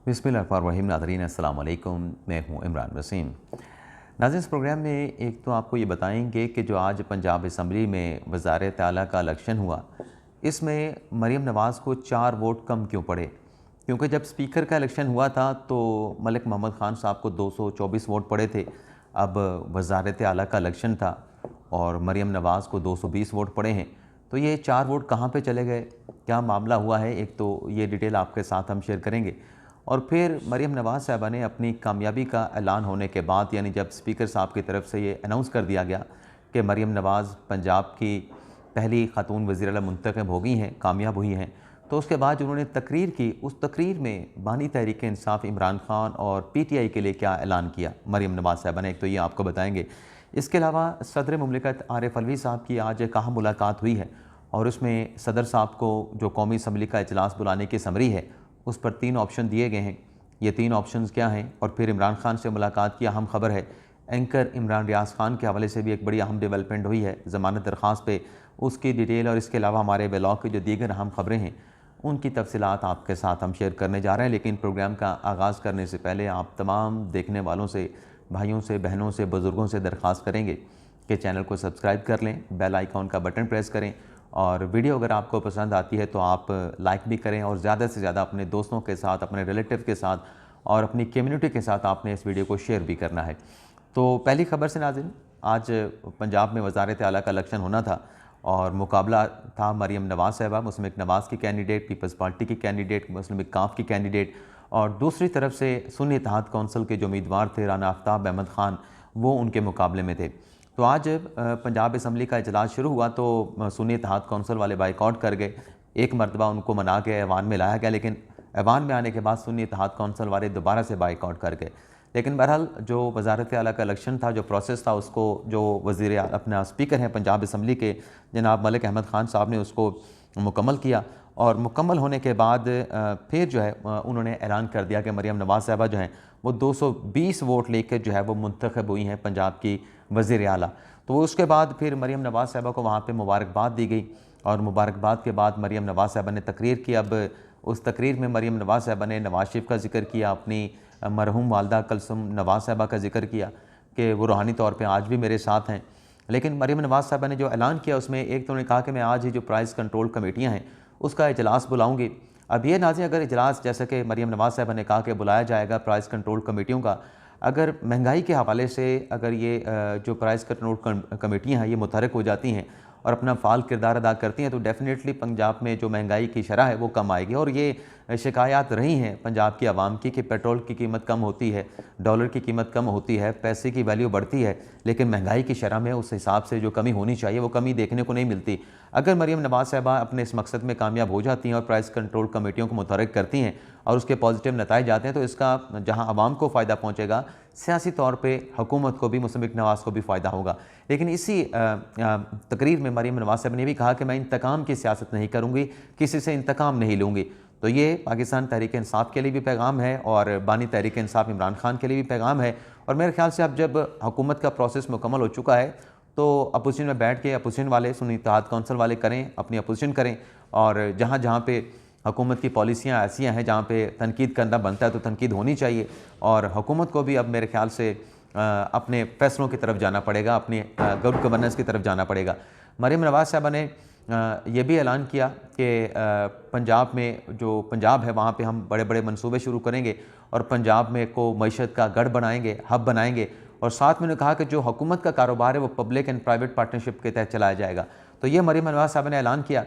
बिस्मिल्लाहिर्रहमानिर्रहीम। नाज़रीन अस्सलाम वालेकुम, मैं हूँ इमरान वसीम। नाज़रीन, इस प्रोग्राम में एक तो आपको ये बताएंगे कि जो आज पंजाब असम्बली में वज़ारत आला का इलेक्शन हुआ, इसमें मरीम नवाज़ को 4 वोट कम क्यों पड़े? क्योंकि जब स्पीकर का इलेक्शन हुआ था तो मलिक मोहम्मद ख़ान साहब को 224 वोट पड़े थे। अब वज़ारत आला का इलेक्शन था और मरीम नवाज़ को 220 वोट पड़े हैं। तो ये 4 वोट कहाँ पे चले गए? क्या मामला हुआ है? एक तो ये डिटेल आपके साथ हम शेयर करेंगे और फिर मरीम नवाज़ साहबा ने अपनी कामयाबी का ऐलान होने के बाद, यानी जब स्पीकर साहब की तरफ से ये अनाउंस कर दिया गया कि मरीम नवाज़ पंजाब की पहली खातून वज़ीर आला मुंतखब हो गई हैं, कामयाब हुई हैं, तो उसके बाद उन्होंने तकरीर की। उस तकरीर में बानी तहरीक इंसाफ इमरान खान और PTI के लिए क्या ऐलान किया मरीम नवाज़ साहबा ने, एक तो ये आपको बताएंगे। इसके अलावा सदर मुमलिकत आरिफ अलवी साहब की आज कहाँ मुलाकात हुई है और उसमें सदर साहब को जो कौमी असम्बली का इजलास बुलाने की समरी है उस पर 3 ऑप्शन दिए गए हैं। ये 3 ऑप्शंस क्या हैं? और फिर इमरान खान से मुलाकात की अहम खबर है। एंकर इमरान रियाज खान के हवाले से भी एक बड़ी अहम डेवलपमेंट हुई है ज़मानत दरख्वास्त पे, उसकी डिटेल और इसके अलावा हमारे ब्लॉग की जो दीगर अहम खबरें हैं उनकी तफसीलात आपके साथ हम शेयर करने जा रहे हैं। लेकिन प्रोग्राम का आगाज़ करने से पहले आप तमाम देखने वालों से, भाइयों से, बहनों से, बुज़ुर्गों से दरख्वास्त करेंगे कि चैनल को सब्सक्राइब कर लें, बेल आइकॉन का बटन प्रेस करें और वीडियो अगर आपको पसंद आती है तो आप लाइक भी करें और ज़्यादा से ज़्यादा अपने दोस्तों के साथ, अपने रिलेटिव के साथ और अपनी कम्युनिटी के साथ आपने इस वीडियो को शेयर भी करना है। तो पहली खबर से नाज़रीन, आज पंजाब में वज़ारत आला का इलेक्शन होना था और मुकाबला था मरीम नवाज़ साहिबा, मुस्लिम लीग नवाज़ की कैंडिडेट, पीपल्स पार्टी की कैंडिडेट, मुस्लिम लीग काफ की कैंडिडेट, और दूसरी तरफ से सुन्नी इत्तेहाद कौंसिल के जो उम्मीदवार थे राना आफ्ताब अहमद ख़ान, वो उनके मुकाबले में थे। तो आज पंजाब असम्बली का इजलास शुरू हुआ तो सुन्नी इत्तेहाद कौंसिल वाले बाइकआउट कर गए। एक मरतबा उनको मना के ऐवान में लाया गया, लेकिन ऐवान में आने के बाद सुन्नी इत्तेहाद कौंसिल वाले दोबारा से बाइकआउट कर गए। लेकिन बहरहाल जो वज़ारत आला का इलेक्शन था, जो प्रोसेस था, उसको जो वज़ीर अपना स्पीकर हैं पंजाब असम्बली के जनाब मलिक अहमद ख़ान साहब ने उसको मुकम्मल किया और मुकम्मल होने के बाद फिर जो है उन्होंने ऐलान कर दिया कि मरीम नवाज़ साहिबा जो हैं वो 220 वोट लेकर जो है वो मुंतखब हुई हैं पंजाब की वज़ीर आला। तो उसके बाद फिर मरीम नवाज़ साहिबा को वहाँ पे मुबारकबाद दी गई और मुबारकबाद के बाद मरीम नवाज़ साहिबा ने तकरीर की। अब उस तकरीर में मरीम नवाज़ साहिबा ने नवाज़ शरीफ का जिक्र किया, अपनी मरहूम वालदा कलसुम नवाज़ साहिबा का जिक्र किया कि वो रूहानी तौर पर आज भी मेरे साथ हैं। लेकिन मरीम नवाज़ साहिबा ने जो ऐलान किया उसमें एक तो उन्होंने कहा कि मैं आज ही जो प्राइस कंट्रोल कमेटियाँ हैं उसका इजलास बुलाऊंगी। अब ये नाज़रीन, अगर इजलास जैसे कि मरीम नवाज़ साहिबा ने कहा कि बुलाया जाएगा प्राइस कंट्रोल कमेटियों का, अगर महंगाई के हवाले से अगर ये जो प्राइस कंट्रोल कमेटियाँ हैं ये मुतहरक हो जाती हैं और अपना फ़ाल किरदार अदा करती हैं तो डेफ़िनेटली पंजाब में जो महंगाई की शरह है वो कम आएगी। और ये शिकायत रही हैं पंजाब की आवाम की कि पेट्रोल की कीमत कम होती है, डॉलर की कीमत कम होती है, पैसे की वैल्यू बढ़ती है, लेकिन महंगाई की शरह में उस हिसाब से जो कमी होनी चाहिए वो कमी देखने को नहीं मिलती। अगर मरीम नवाज़ साहिबा अपने इस मकसद में कामयाब हो जाती हैं और प्राइस कंट्रोल कमेटियों को मुतहरक करती हैं और उसके पॉजिटिव नताइज आते हैं तो इसका जहाँ आवाम को फ़ायदा पहुँचेगा, सियासी तौर पे हुकूमत को भी, मुस्लिम लीग नवाज़ को भी फ़ायदा होगा। लेकिन इसी तकरीर में मरीम नवाज़ साहब ने भी कहा कि मैं इंतकाम की सियासत नहीं करूँगी, किसी से इंतकाम नहीं लूँगी। तो ये पाकिस्तान तहरीक इंसाफ के लिए भी पैगाम है और बानी तहरीक इंसाफ इमरान खान के लिए भी पैगाम है। और मेरे ख्याल से अब जब हुकूमत का प्रोसेस मुकम्मल हो चुका है तो अपोजिशन में बैठ के अपोजिशन वाले, सुन्नी इत्तेहाद कौंसिल वाले करें, अपनी अपोजिशन करें और जहाँ जहाँ पे हुकूमत की पॉलिसियाँ ऐसी हैं जहाँ पे तनकीद करना बनता है तो तनकीद होनी चाहिए। और हुकूमत को भी अब मेरे ख्याल से अपने फ़ैसलों की तरफ जाना पड़ेगा, अपनी गुड गवर्नेंस की तरफ जाना पड़ेगा। मरीम नवाज़ साहिबा ने ये भी ऐलान किया कि पंजाब में जो पंजाब है वहाँ पे हम बड़े बड़े मंसूबे शुरू करेंगे और पंजाब में को मईशत का गढ़ बनाएंगे, हब बनाएंगे। और साथ में उन्होंने कहा कि जो हुकूमत का कारोबार है वो पब्लिक एंड प्राइवेट पार्टनरशिप के तहत चलाया जाएगा। तो ये मरीम नवाज़ साहब ने ऐलान किया,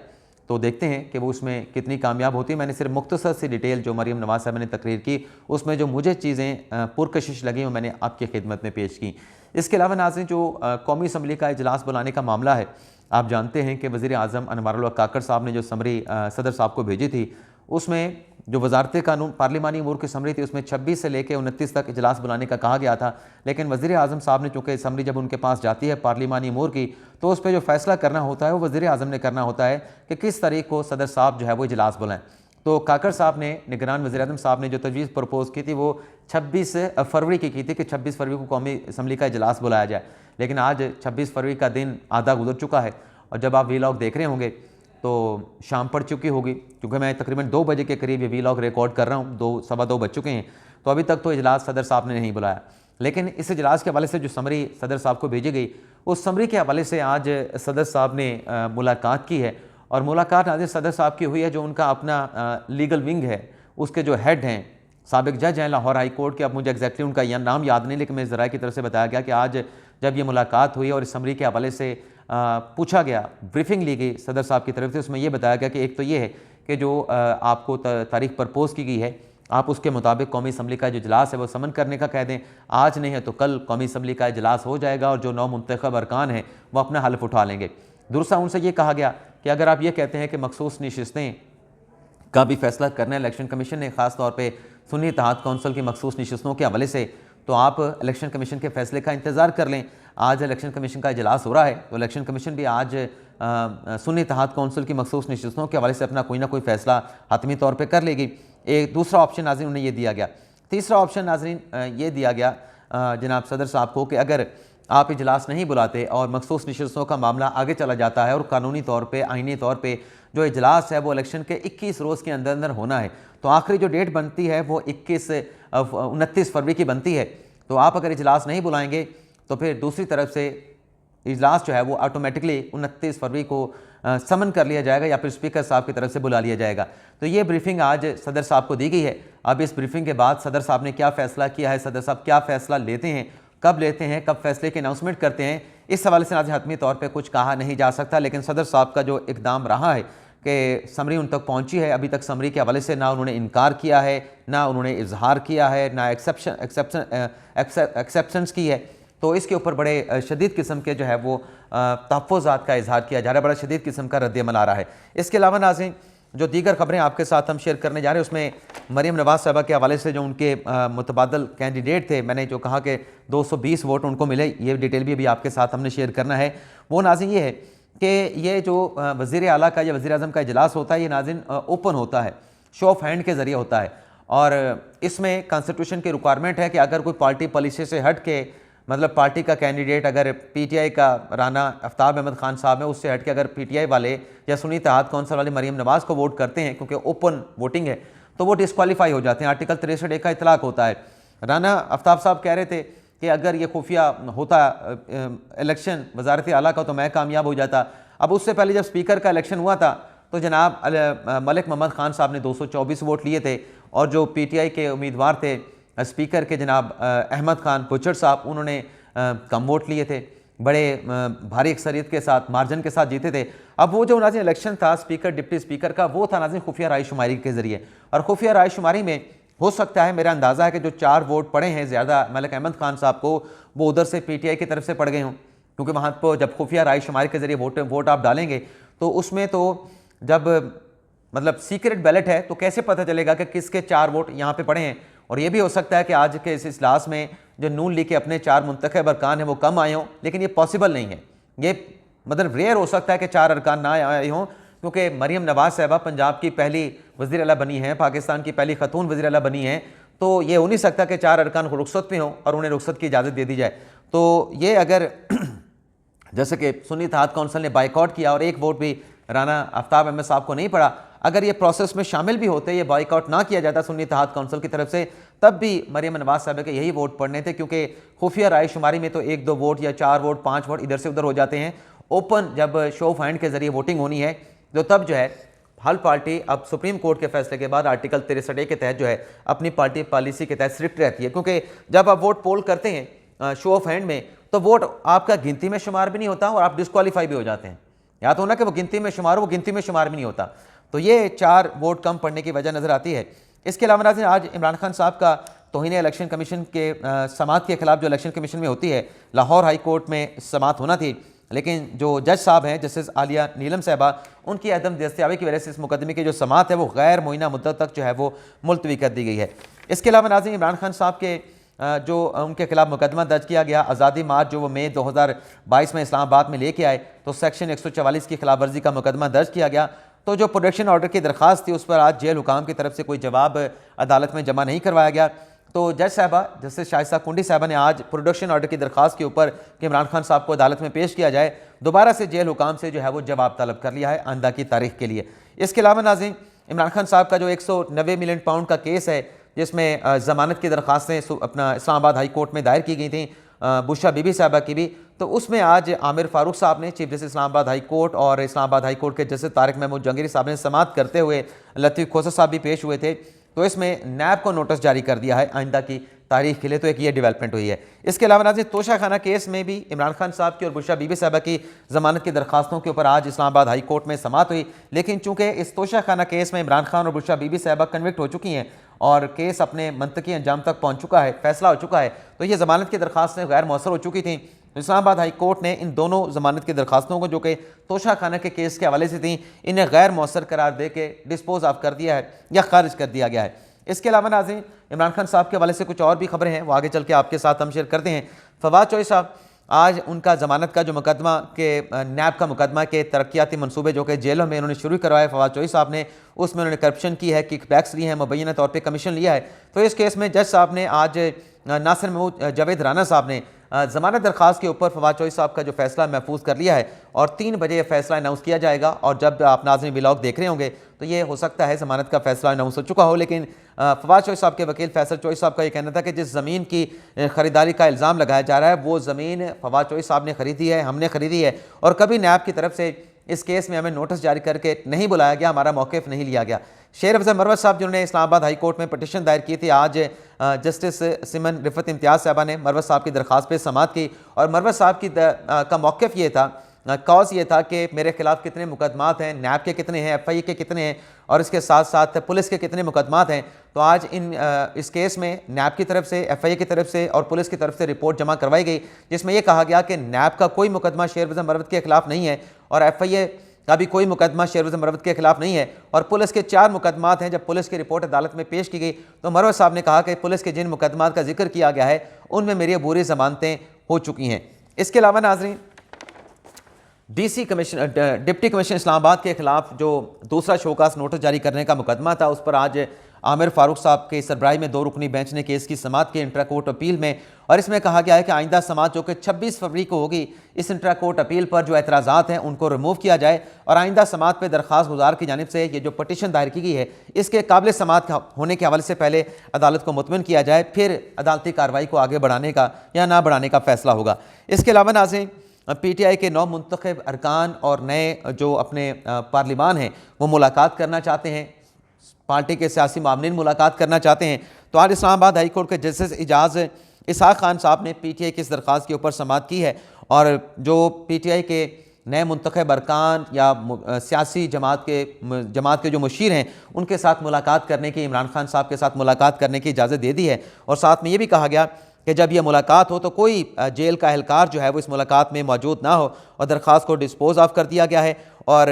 तो देखते हैं कि वो उसमें कितनी कामयाब होती है। मैंने सिर्फ मुख्तसर सी डिटेल जो मरीम नवाज़ साहब ने तकरीर की उसमें जो मुझे चीज़ें पुरकशिश लगी वो मैंने आपकी खिदमत में पेश की। इसके अलावा नाज़रीन, जो कौमी असम्बली का इजलास बुलाने का मामला है, आप जानते हैं कि वज़ीर आज़म अनवारुल हक काकड़ साहब ने जो समरी सदर साहब को भेजी थी उसमें जो वजारत कानून पार्लिमानी अमूर की समरी थी उसमें 26 से लेकर 29 तक इजलास बुलाने का कहा गया था। लेकिन वज़ीर आज़म साहब ने, चूँकि समरी जब उनके पास जाती है पार्लिमानी अमूर की, तो उस पर जो फैसला करना होता है वो वज़ीर आज़म ने करना होता है कि किस तारीख को सदर साहब जो है वो इजलास बुलाएं। तो काकड़ साहब ने, निगरान वज़ीर आज़म साहब ने जो तजवीज़ प्रपोज़ की थी वो 26 फरवरी की थी कि 26 फरवरी को कौमी असम्बली का इजलास बुलाया जाए। लेकिन आज 26 फरवरी का दिन आधा गुजर चुका है और जब आप वीलॉग देख रहे होंगे तो शाम पड़ चुकी होगी, क्योंकि मैं तकरीबन 2 बजे के करीब ये वीलॉग रिकॉर्ड कर रहा हूँ, 2 सवा 2 बज चुके हैं। तो अभी तक तो इजलास सदर साहब ने नहीं बुलाया, लेकिन इस इजलास के हवाले से जो समरी सदर साहब को भेजी गई, उस समरी के हवाले से आज सदर साहब ने मुलाकात की है। और मुलाकात नाज़िर सदर साहब की हुई है, जो उनका अपना लीगल विंग है, उसके जो हेड हैं, साबिक जज हैं लाहौर हाई कोर्ट के, अब मुझे एग्जैक्टली उनका नाम याद नहीं, लेकिन मेरे ज़राए की तरफ से बताया गया कि आज जब ये मुलाकात हुई और इस समरी के हवाले से पूछा गया, ब्रीफिंग ली गई सदर साहब की तरफ से, उसमें यह बताया गया कि एक तो ये है कि जो आपको तारीख प्रपोज की गई है, आप उसके मुताबिक कौमी असम्बली का जो इजलास है वो समन करने का कह दें। आज नहीं है तो कल कौमी असम्बली का इजलास हो जाएगा और जो 9 मुंतखब अरकान हैं वो अपना हल्फ उठा लेंगे। दूसरा उनसे ये कहा गया कि अगर आप ये कहते हैं कि मखसूस नशिस्तें का भी फैसला करना है इलेक्शन कमीशन ने, ख़ास तौर पे सुन्नी इत्तेहाद कौंसिल की मखसूस नशिस्तों के हवाले से, तो आप इलेक्शन कमीशन के फैसले का इंतज़ार कर लें। आज इलेक्शन कमीशन का इजलास हो रहा है, तो इलेक्शन कमीशन भी आज सुन्नी इत्तेहाद कौंसिल की मखसूस नशिस्तों के हवाले से अपना कोई ना कोई फैसला हतमी तौर पर कर लेगी। एक दूसरा ऑप्शन नाज़रीन उन्हें ये दिया गया। तीसरा ऑप्शन नाज़रीन ये दिया गया जनाब सदर साहब को कि अगर आप इजलास नहीं बुलाते और मखसूस नशिस्तों का मामला आगे चला जाता है और कानूनी तौर पे, आइनी तौर पे जो इजलास है वो इलेक्शन के 21 रोज़ के अंदर अंदर होना है, तो आखिरी जो डेट बनती है वो 29 फरवरी की बनती है। तो आप अगर इजलास नहीं बुलाएंगे तो फिर दूसरी तरफ से इजलास जो है वो ऑटोमेटिकली 29 फरवरी को समन कर लिया जाएगा या फिर स्पीकर साहब की तरफ से बुला लिया जाएगा। तो ये ब्रीफिंग आज सदर साहब को दी गई है। अब इस ब्रीफिंग के बाद सदर साहब ने क्या फ़ैसला किया है, सदर साहब क्या फ़ैसला लेते हैं, कब लेते हैं, कब फैसले की अनाउंसमेंट करते हैं, इस हवाले से नाज़रीन हतमी तौर पे कुछ कहा नहीं जा सकता। लेकिन सदर साहब का जो इकदाम रहा है कि समरी उन तक पहुंची है, अभी तक समरी के हवाले से ना उन्होंने इनकार किया है, ना उन्होंने इजहार किया है, ना एक्सेप्शंस की है, तो इसके ऊपर बड़े शदीद किस्म के जो है वो तहफ़्फ़ुज़ात का इजहार किया जा रहा है, बड़ा शदीद किस्म का रद्द-ए-अमल आ रहा है। इसके अलावा नाज़रीन जो दीगर खबरें आपके साथ हम शेयर करने जा रहे हैं, उसमें मरीम नवाज़ साहबा के हवाले से जो उनके मुतबादल कैंडिडेट थे, मैंने जो कहा कि 220 वोट उनको मिले, ये डिटेल भी अभी आपके साथ हमने शेयर करना है। वो नाज़रीन ये है कि ये जो वज़ीर आला का या वज़ीर आज़म का इजलास होता है, ये नाज़रीन ओपन होता है, शो ऑफ हैंड के ज़रिए होता है, और इसमें कॉन्स्टिट्यूशन की रिक्वायरमेंट है कि अगर कोई पार्टी पॉलिसी से हट के, मतलब पार्टी का कैंडिडेट अगर पीटीआई का राना आफ्ताब अहमद खान साहब है, उससे हट के अगर पीटीआई वाले या सुन्नी इत्तेहाद कौंसिल वाले मरीम नवाज़ को वोट करते हैं, क्योंकि ओपन वोटिंग है, तो वो डिस्क्वालीफाई हो जाते हैं। आर्टिकल 63A का इतलाक होता है। राना आफ्ताब साहब कह रहे थे कि अगर ये खुफिया होता इलेक्शन वजारत आला का तो मैं कामयाब हो जाता। अब उससे पहले जब स्पीकर का इलेक्शन हुआ था तो जनाब मलिक मोहम्मद खान साहब ने 224 वोट लिए थे, और जो पीटीआई के उम्मीदवार थे स्पीकर के जनाब अहमद खान बुचड़ साहब, उन्होंने कम वोट लिए थे, बड़े भारी अक्सरियत के साथ, मार्जिन के साथ जीते थे। अब वो जो नाज़रीन इलेक्शन था स्पीकर डिप्टी स्पीकर का, वो था नाज़रीन खुफिया राय शुमारी के ज़रिए, और खुफिया राय शुमारी में हो सकता है, मेरा अंदाज़ा है कि जो 4 वोट पड़े हैं ज़्यादा मलिक अहमद खान साहब को, वो उधर से पीटीआई की तरफ से पड़ गए हों, क्योंकि वहाँ पर जब खुफिया राय शुमारी के ज़रिए वोट आप डालेंगे तो उसमें तो जब मतलब सीक्रेट बैलेट है तो कैसे पता चलेगा कि किसके 4 वोट यहाँ पे पड़े हैं। और ये भी हो सकता है कि आज के इस इजलास में जो नून लीग के अपने 4 मुंतखब अरकान हैं वो कम आए हों, लेकिन ये पॉसिबल नहीं है, ये मतलब रेयर हो सकता है कि 4 अरकान ना आए हों, क्योंकि मरीम नवाज़ साहबा पंजाब की पहली वज़ीर आला बनी हैं, पाकिस्तान की पहली खतून वज़ीर आला बनी हैं, तो ये हो नहीं सकता कि 4 अरकान रुखसत पे हों और उन्हें रुखसत की इजाज़त दे दी जाए। तो ये अगर जैसे कि सुन्नी इत्तेहाद कौंसिल ने बाइकआउट किया और एक वोट भी राना आफ्ताब अहमद साहब को नहीं पड़ा, अगर ये प्रोसेस में शामिल भी होते, ये बाइकआउट ना किया जाता सुन्नी इत्तेहाद कौंसिल की तरफ से, तब भी मरीम नवाज़ साहब के यही वोट पड़ने थे, क्योंकि खुफिया राय शुमारी में तो 1-2 वोट या 4 वोट 5 वोट इधर से उधर हो जाते हैं। ओपन जब शो ऑफ हैंड के जरिए वोटिंग होनी है तो तब जो है हल पार्टी अब सुप्रीम कोर्ट के फैसले के बाद आर्टिकल 63A के तहत जो है अपनी पार्टी पॉलिसी के तहत स्ट्रिक्ट रहती है, क्योंकि जब आप वोट पोल करते हैं शो ऑफ हैंड में तो वोट आपका गिनती में शुमार भी नहीं होता और आप डिस्क्वालीफाई भी हो जाते हैं। या तो ना कि वो गिनती में शुमार हो, वो गिनती में शुमार भी नहीं होता। तो ये 4 वोट कम पड़ने की वजह नज़र आती है। इसके अलावा नाज़रीन आज इमरान खान साहब का तौहीन इलेक्शन कमीशन के समात के खिलाफ जो इलेक्शन कमीशन में होती है, लाहौर हाई कोर्ट में समात होना थी, लेकिन जो जज साहब हैं जस्टिस आलिया नीलम साहबा, उनकी अदम दस्तियाबी की वजह से इस मुकदमे की जो समात है वो गैर मुइना मुद्दत तक जो है वो मुलतवी कर दी गई है। इसके अलावा नाज़रीन इमरान खान साहब के जो उनके खिलाफ मुकदमा दर्ज किया गया आज़ादी मार्च जो वो मई 2022 में इस्लामाबाद में लेके आए, तो सेक्शन 144 की खिलाफ वर्जी का मुकदमा दर्ज किया गया। तो जो प्रोटेक्शन ऑर्डर की दरख्वास्त थी उस पर आज जेल हुकाम की तरफ से कोई जवाब अदालत में जमा नहीं करवाया गया। तो जज साहबा जस्टिस शाइस्ता कुंडी साहबा ने आज प्रोडक्शन ऑर्डर की दरखास्त के ऊपर कि इमरान खान साहब को अदालत में पेश किया जाए, दोबारा से जेल हुकाम से जो है वो जवाब तलब कर लिया है आइंदा की तारीख के लिए। इसके अलावा नाज़रीन, इमरान खान साहब का जो 190 मिलियन पाउंड का केस है जिसमें ज़मानत की दरखास्तें अपना इस्लामाबाद हाई कोर्ट में दायर की गई थी, बुशरा बीबी साहबा की भी, तो उसमें आज आमिर फारूक साहब ने, chief justice Islamabad high court, और इस्लामाबाद हाई कोर्ट के जस्टिस तारिक महमूद जंगीरी साहब ने समाअत करते हुए, लतीफ़ खोसर साहब भी पेश हुए थे, तो इसमें नैब को नोटिस जारी कर दिया है आइंदा की तारीख के लिए। तो एक ये डेवलपमेंट हुई है। इसके अलावा नाज़रीन, तोशा खाना केस में भी इमरान खान साहब की और बुशरा बीबी साहबा की ज़मानत की दरखास्तों के ऊपर आज इस्लामाबाद हाई कोर्ट में समाअत हुई, लेकिन चूंकि इस तोशा खाना केस में इमरान खान और बुशरा बीबी साहबा कन्विक्ट हो चुकी हैं और केस अपने मंतकी अंजाम तक पहुँच चुका है, फैसला हो चुका है, तो ये ज़मानत की दरखास्तें गैर मौसर हो चुकी थी। इस्लामाबाद हाई कोर्ट ने इन दोनों ज़मानत की दरखास्तों को, जो कि तोशा खाना के केस के हवाले से थी, इन्हें गैर मौसर करार दे के डिस्पोज ऑफ कर दिया है या खारिज कर दिया गया है। इसके अलावा नाज़रीन, इमरान खान साहब के हवाले से कुछ और भी खबरें हैं, वो आगे चल के आपके साथ हम शेयर करते हैं। फवाद चौधरी साहब, आज उनका ज़मानत का जो मुकदमा के नैब का मुकदमा के तरक्याती मनसूबे जो कि जेलों में उन्होंने शुरू करवाए फवाद चौधरी साहब ने, उसमें उन्होंने करप्शन की है, किकबैक्स लिए हैं, मुबैना तौर पर कमीशन लिया है। तो इस केस में जज साहब ने आज नासिर महमूद जावेद राना साहब ने ज़मानत दरखास्त के ऊपर फवाद चौधरी साहब का जो फैसला महफूज कर लिया है और 3 बजे यह फैसला अनाउंस किया जाएगा। और जब आप नाज़रीन व्लॉग देख रहे होंगे तो ये हो सकता है ज़मानत का फैसला अनाउंस हो चुका हो, लेकिन फवाद चौधरी साहब के वकील फैसल चौधरी साहब का ये कहना था कि जिस ज़मीन की ख़रीदारी का इल्ज़ाम लगाया जा रहा है वो ज़मीन फवाद चौधरी साहब ने ख़रीदी है, हमने ख़रीदी है, और कभी नैब की तरफ से इस केस में हमें नोटिस जारी करके नहीं बुलाया गया, हमारा मौक़िफ़ नहीं लिया गया। शेर अफजल मरवत साहब जिन्होंने इस्लामाबाद हाई कोर्ट में पटिशन दायर की थी, आज जस्टिस सिमन रिफत इम्तियाज़ साहबा ने मरवत साहब की दरख्वास्त पे समाअत की, और मरवत साहब की का मौक़िफ़ ये था, कॉज ये था कि मेरे खिलाफ कितने मुकदमात हैं, नैब के कितने हैं, FI के कितने हैं, और इसके साथ साथ पुलिस के कितने मुकदमात हैं। तो आज इस केस में नैब की तरफ से, FI की तरफ से और पुलिस की तरफ से रिपोर्ट जमा करवाई गई, जिसमें यह कहा गया कि नैब का कोई मुकदमा शेर अफजल मरवत के खिलाफ नहीं है और FI का भी कोई मुकदमा शेर अफजल मरवत के खिलाफ नहीं है, और पुलिस के 4 मुकदमात हैं। जब पुलिस की रिपोर्ट अदालत में पेश की गई तो मरवत साहब ने कहा कि पुलिस के जिन मुकदमात का जिक्र किया गया है उनमें मेरी अबूरी ज़मानतें हो चुकी हैं। इसके अलावा नाज़रीन, DC commission, deputy commissioner Islamabad के खिलाफ जो दूसरा शोकास नोटिस जारी करने का मुकदमा था, उस पर आज आमिर फारूक साहब के सरबराही में 2 रुकनी बेंच ने केस की समाअत की इंट्रा कोर्ट अपील में, और इसमें कहा गया है कि आइंदा समाअत जो कि 26 फरवरी को होगी, इस इंट्रा कोर्ट अपील पर जो एतराज़ात हैं उनको रिमूव किया जाए और आइंदा समाअत पर दरख्वास्त गुजार की जानिब से ये जो पटिशन दायर की गई है इसके काबिल समाअत होने के हवाले से पहले अदालत को मुतमिन किया जाए, फिर अदालती कार्रवाई को आगे बढ़ाने का या ना बढ़ाने का फैसला होगा। इसके अलावा नाज़रीन, PTI के 9 मुंतखब अरकान और नए जो अपने पार्लिमान हैं वो मुलाकात करना चाहते हैं, पार्टी के सियासी मामलीन मुलाकात करना चाहते हैं। तो आज इस्लामाबाद हाई कोर्ट के जस्टिस इजाज़ इसहाक खान साहब ने PTI की इस दरख्वास्त के ऊपर समाअत की है और जो PTI के नए मुंतखब अरकान या सियासी जमात के जो मुशीर हैं उनके साथ मुलाकात करने की, इमरान खान साहब के साथ मुलाकात करने की इजाज़त दे दी है। और साथ में ये भी कहा गया कि जब यह मुलाकात हो तो कोई जेल का एहलकार जो है वो इस मुलाकात में मौजूद ना हो, और दरख्वास्त को डिस्पोज ऑफ कर दिया गया है। और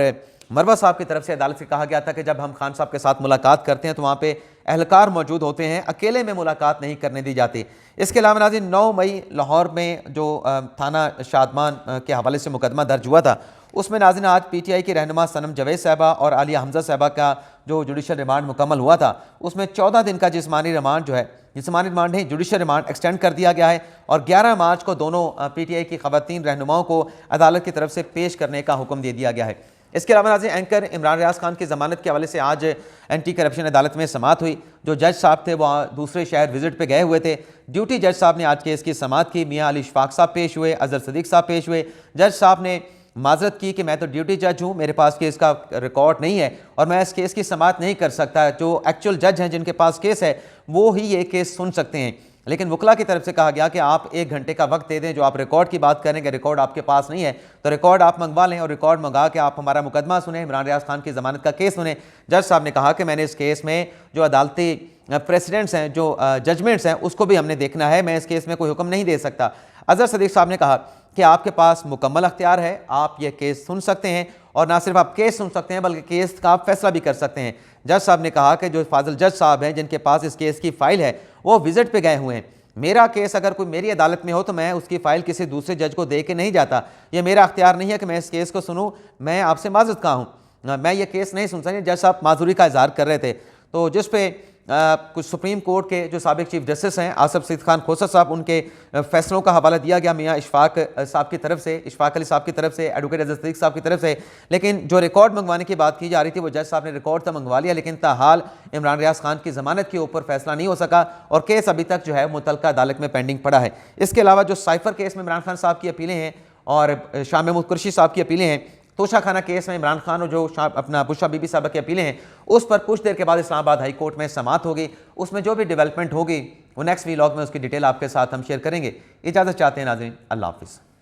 मरवा साहब की तरफ से अदालत से कहा गया था कि जब हम खान साहब के साथ मुलाकात करते हैं तो वहाँ पे एहलकार मौजूद होते हैं, अकेले में मुलाकात नहीं करने दी जाती। इसके अलावा नाज़रीन, 9 मई लाहौर में जो थाना शादमान के हवाले से मुकदमा दर्ज हुआ था, उसमें नाज़रीन आज PTI की रहनुमा सनम जवेद साहबा और आलिया हमजा साहबा का जो जुडिशल रिमांड मुकम्मल हुआ था, उसमें 14 दिन का जिस्मानी रिमांड जो है, जिस्मानी रिमांड है, जुडिशल रिमांड एक्सटेंड कर दिया गया है और 11 मार्च को दोनों PTI की ख़वातीन रहनुमाओं को अदालत की तरफ से पेश करने का हुक्म दे दिया गया है। इसके अलावा नाज़रीन, एंकर इमरान रियाज खान की ज़मानत के हवाले से आज एंटी करप्शन अदालत में समाअत हुई। जो जज साहब थे वो दूसरे शहर विजिट पे गए हुए थे। ड्यूटी जज साहब ने आज केस की समाअत की। मियाँ अली इशफाक साहब पेश हुए, अजहर सदीक साहब पेश हुए। जज साहब ने माजरत की कि मैं तो ड्यूटी जज हूँ, मेरे पास केस का रिकॉर्ड नहीं है और मैं इस केस की समाअत नहीं कर सकता। जो एक्चुअल जज हैं जिनके पास केस है वो ही ये केस सुन सकते हैं। लेकिन वकला की तरफ से कहा गया कि आप 1 घंटे का वक्त दे दें, जो आप रिकॉर्ड की बात करेंगे, रिकॉर्ड आपके पास नहीं है तो रिकॉर्ड आप मंगवा लें और रिकॉर्ड मंगा के आप हमारा मुकदमा सुने, इमरान रियाज खान की ज़मानत का केस सुने। जज साहब ने कहा कि मैंने इस केस में जो अदालती प्रेसिडेंट्स हैं, जो जजमेंट्स हैं, उसको भी हमने देखना है, मैं इस केस में कोई हुक्म नहीं दे सकता। अजहर सदीक साहब ने कहा कि आपके पास मुकम्मल अख्तियार है, आप ये केस सुन सकते हैं और ना सिर्फ आप केस सुन सकते हैं बल्कि केस का आप फैसला भी कर सकते हैं। जज साहब ने कहा कि जो फाजिल जज साहब हैं जिनके पास इस केस की फ़ाइल है वो विजिट पे गए हुए हैं। मेरा केस अगर कोई मेरी अदालत में हो तो मैं उसकी फ़ाइल किसी दूसरे जज को दे के नहीं जाता। ये मेरा अख्तियार नहीं है कि मैं इस केस को सुनूँ, मैं आपसे माजरत का हूँ, मैं ये केस नहीं सुन सकती। जज साहब माजूरी का इजहार कर रहे थे। तो जिस पे कुछ सुप्रीम कोर्ट के जो साबिक चीफ जस्टिस हैं आसफ सईद खान खोसर साहब, उनके फैसलों का हवाला दिया गया मियाँ इशफाक साहब की तरफ से, इशफाक अली साहब की तरफ से, एडवोकेट अज़र सदीक साहब की तरफ से। लेकिन जो रिकॉर्ड मंगवाने की बात की जा रही थी वो जज साहब ने रिकॉर्ड तो मंगवा लिया, लेकिन ताहाल इमरान रियाज खान की जमानत के ऊपर फैसला नहीं हो सका और केस अभी तक जो है मुतल्लका अदालत में पेंडिंग पड़ा है। इसके अलावा जो साइफर केस में इमरान खान साहब की अपीलें हैं और शाह महमूद कुरैशी साहब की अपीलें हैं, तोशा खाना केस में इमरान खान और जो अपना बुशरा बीबी साहब की अपीलें हैं, उस पर कुछ देर के बाद इस्लामाबाद हाई कोर्ट में समाअत होगी। उसमें जो भी डेवलपमेंट होगी वो नेक्स्ट वीलॉग में उसकी डिटेल आपके साथ हम शेयर करेंगे। इजाज़त चाहते हैं नाज़रीन, अल्लाह हाफ़िज़।